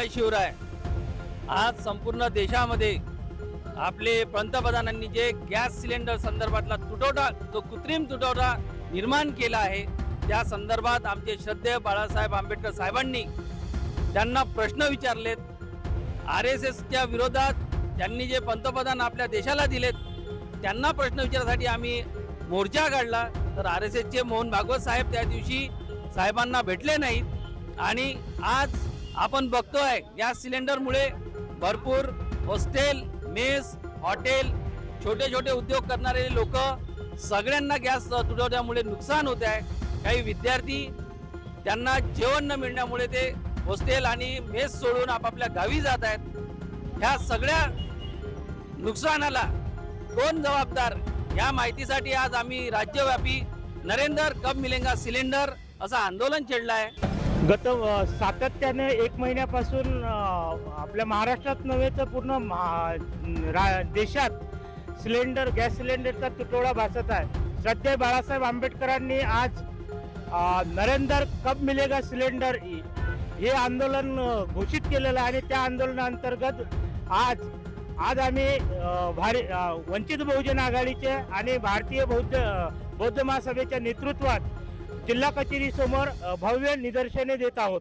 जय शिवराय। आज संपूर्ण देशामध्ये आपले पंतप्रधानांनी जे गॅस सिलेंडर संदर्भातला तुटवडा, जो कृत्रिम तुटवडा निर्माण केला आहे, त्या संदर्भात आमचे श्रद्धेय बाळासाहेब आंबेडकर साहेबांनी त्यांना प्रश्न विचारलेत। RSSच्या विरोधात त्यांनी जे पंतप्रधान आपल्या देशाला दिलेत, त्यांना प्रश्न विचारण्यासाठी आम्ही मोर्चा काढला। तर RSSचे मोहन भागवत साहेब त्या दिवशी साहेबांना भेटले नाहीत आणि आज आपण बघतोय गॅस सिलेंडरमुळे भरपूर हॉस्टेल, मेस, हॉटेल, छोटे छोटे उद्योग करणारे लोक सगळ्यांना गॅस तुटवड्यामुळे नुकसान होत आहे। काही विद्यार्थी त्यांना जेवण न मिळण्यामुळे ते हॉस्टेल आणि मेस सोडून आपापल्या गावी जात आहेत। ह्या सगळ्या नुकसानाला कोण जबाबदार, या माहितीसाठी आज आम्ही राज्यव्यापी नरेंद्र कब मिलेगा सिलेंडर असं आंदोलन छेडलं आहे। गत सातत्याने एक महिन्यापासून आपल्या महाराष्ट्रात नव्हे तर पूर्ण देशात गॅस सिलेंडरचा तुटवडा भासत आहे। श्रद्धेय बाळासाहेब आंबेडकरांनी आज नरेंद्र कब मिलेगा सिलेंडर हे आंदोलन घोषित केलेलं आहे आणि त्या आंदोलनाअंतर्गत आज आम्ही वंचित बहुजन आघाडीचे आणि भारतीय बौद्ध महासभेच्या नेतृत्वात जिल्हा कचेरी समोर भव्य निदर्शने देत आहोत।